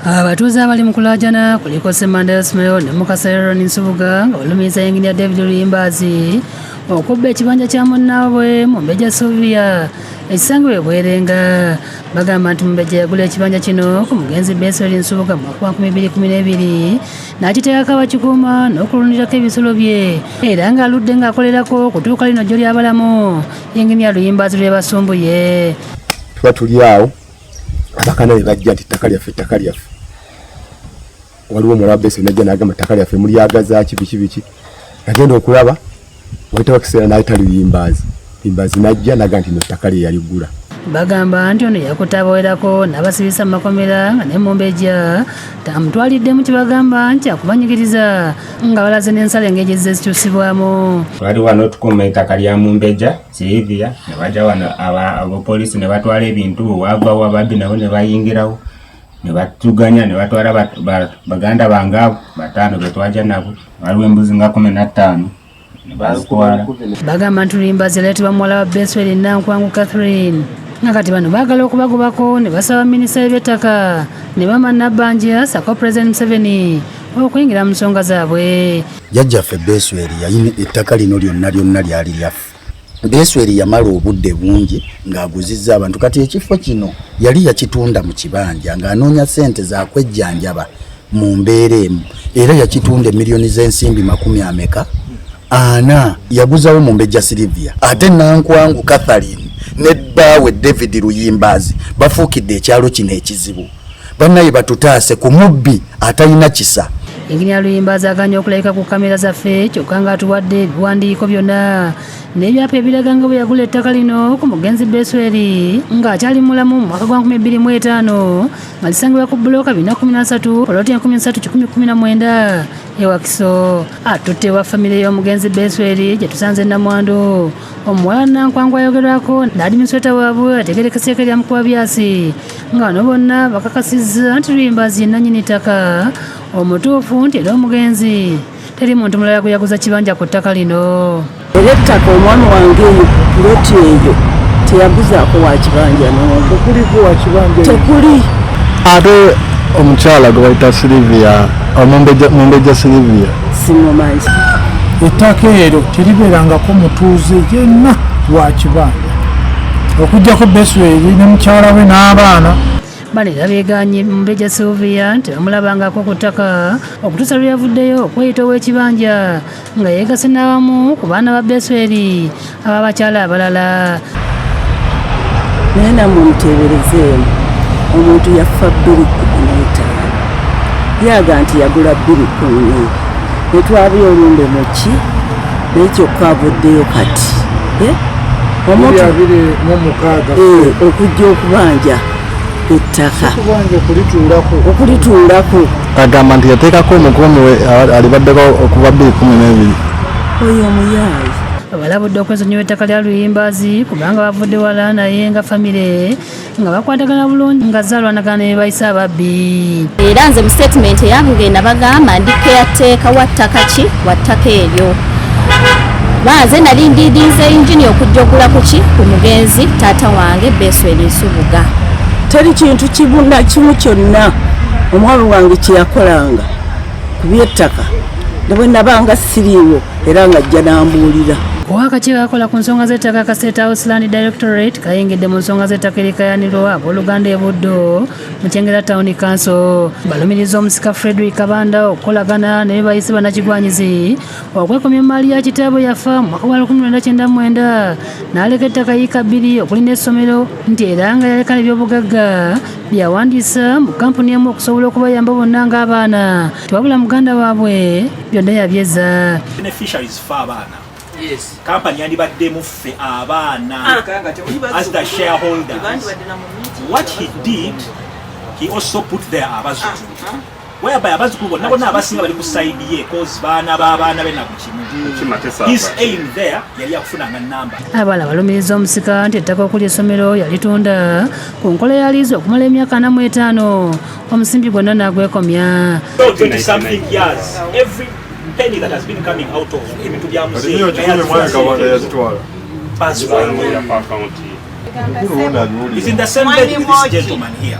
Abatuuze abali mu kulaajana kuliko Semanda Ismail ne Mukasa Nsubuga nga balumiriza Engineer David Luyimbazi okubba ekibanja kya munnaabwe Mumbejja Sylvia ekisangibwa Bwerenga. Bagamba nti Mumbejja yagula ekibanja kino ku mugenzi Beswell Nsubuga mu mwaka wa 2012 n'akiteekako abakikuuma n'okulundirako ebisolo bye era ng'aludde ng'akolerako okutuuka lino jjo ly'abalamu Engineer Luyimbazi lwe basumbuye. Tuba tuli awo abakana ne bajja nti ttaka lyaffe waliwo omulala Beswell najja n'agamba ttaka lyaffe mulyagaza biki agenda okulaba wayitawo ekiseera n'ayita Luyimbazi najja n'agamba nti no ttaka lye yaligula. Bagamba nti ono yakutabawerako n'abasibisa mu makomera nga ne Mumbejja tamutwaliddemu kyebagamba nti akubanyigiriza nga balaze n'ensala engeri ezikyusibwamu. Twali wano tukuuma ettaka lya Mumbejja Sylvia ne bajja wano abapoliisi ne batwala ebintu wavawo ababbi nabo ne bayingirawo ne batuganya ne batwala baganda bange abo 5 be twajja nabo waliwo embuzi nga 15 ne bazitwala. Bagamba nti Luyimbazi yaleetebwa muwala wa Beswell Nankwangu Catherine nga kati bano baagala okubagobako ne basaba minisita y'eby'ettaka ne bama Nabbanja sako President Museveni okuyingira mu nsonga zaabwe. Jjajjaffe Beswell yayina ettaka lino lyonna lyali lyaffe. Beswell yamala obudde bungi ng'aguzizza abantu kati ekifo kino yali yakitunda mu kibanja ng'anoonya ssente zakwejjanjaba mu mbeera emu era yakitunda miliyoni z'ensimbi 40 yaguzawo Mumbejja Sylvia ate Nankwangu Catherine ne bbaawe David Luyimbazi bafuukidde ekyalo kino ekizibu. Bannaye batutaase ku mubbi atalina kisa. Engineer Luyimbazi aganya okulabika ku kamera zaffe kyokka ng'atuwadde ebiwandiiko byonna n'ebyapa ebiraga nga bwe yagula ettaka lino ku mugenzi Beswell ng'akyali mulamu mu mwaka gwa 2005 nga lisangibwa ku bbulooka 413 poloti 13,119 e Wakiso. Atutte wa famire y'omugenzi Beswell gye tusanze Namwandu. Omuwala Nankwangu ayogerwako n'adimisweta waabwe ategerekese lya Mukuba Byasi nga bano bonna bakakasizza nti Luyimbazi ye nannyini ttaka omutuufu nti era omugenzi teri muntu mulala gwe yaguza kibanja ku ttaka lino. Era ettaka omwami wange eyo puloti eyo teyaguzaako wa kibanja n'omu. Tekuli. Ate omukyala gwe bayita Sylvia Mumbejja Sylvia simumanyi. Ettaka eryo teribeerangako mutuuze yenna wa kibanja okuggyako Beswell ne mukyala we n'abaana. Bano era beeganye Mumbejja Sylvia nti bamulabangako ku ttaka okutuusa lwe yavuddeyo okweyita ow'ekibanja nga yeegase n'abamu ku baana ba Beswell ababakyala abalala. Naye nammwe muteeberezeemu omuntu yafa 2015 yaga nti yagula 2010 netwabye olumbe muki nekyokka avuddeyo kati okujja okubanja ettaka okulituulako. Agamba nti yateekako omukuumi we alibaddeko okuva 2012. Oyo omuyaayi balabudde okwesonyiwa ettaka lya Luyimbazi kubanga bavudde wala naye nga famire nga bakwatagana bulungi nga zaalwanagana ne bayisa ababbi. Era nze mu statement yange nabagamba ndi caretaker wa ttaka ki wa ttaka eryo. Banze nali ndiidinze engine okujja okugula ku mugenzi taata wange Beswell Nsubuga. Teri kintu kimu kyonna omwami wange kyeyakolanga ku by'ettaka ne bwe nabanga siriiwo era ng'ajja n'ambuulira. Akakiiko akola ku nsonga z'ettaka ka State House Land Directorate kayingidde mu nsonga z'ettaka erikayanirwa ab'Oluganda e Buddo mu Kyengera Town Council. Balumiriza omusika Frederick Kabanda okukolagana ne bayise bannakigwanyizi okwekomya emmaali ya kitaabwe yafa mu mwaka wa 1999 n'aleka ettaka yiika 2 okulinda essomero nti era nga yaleka ebyobugagga byawandiisa mu kampuni emu okusobola okubayamba bonna ng'abaana tewabula muganda waabwe byonna yabyeza. Yes. Company yandibadde muffe abaana as the shareholders. What he did, he also put there abazukulu. Whereby abazukulu bonna bonna abasinga bali ku side ye cause baana b'abaana be nakukimu. His aim there yali akufunanga namba. Abaana balumiriza omusika nti ettaka okuli essomero yalitunda ku nkola ya liizi okumala emyaka 45 omusimbi gwonna n'agwekomya. 20 something years. Every penny that has been coming out of ebintu bya muzeeyi is in the same bed with this gentleman here.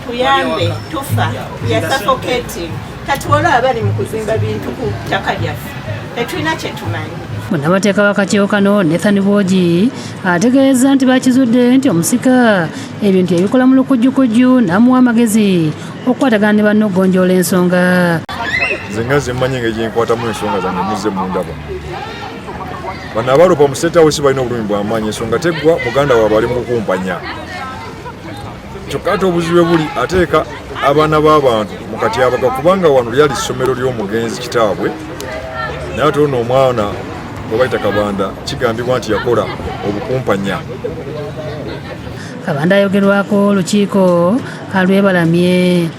tuyambe tufa ya suffocating kati olaba ali mu kuzimba bintu ku ttaka lyaffe tetulina kye tumanyi. Munnabateeka w'akakiiko kano Nathan Bwogi ategeeza nti bakizudde nti omusika ebintu ebikola mu lukujjukujju n'amuwa amagezi okukwatagana ne banne okugonjoola ensonga. Zenga zimmanyi nga gyenkwatamu ensonga zange muzze mu ndaba. Bano abalopa mu State House balina obulumi bw'amaanyi ensonga teggwa muganda waabwe ali mu kukumpanya. Kyokka ate obuzibu buli ateeka abaana b'abantu mu katyabaga kubanga wano lyali ssomero ly'omugenzi kitaabwe naye ate ono omwana gwe bayita Kabanda kigambibwa nti yakola obukumpanya. Kabanda ayogerwako olukiiko kalwebalamye.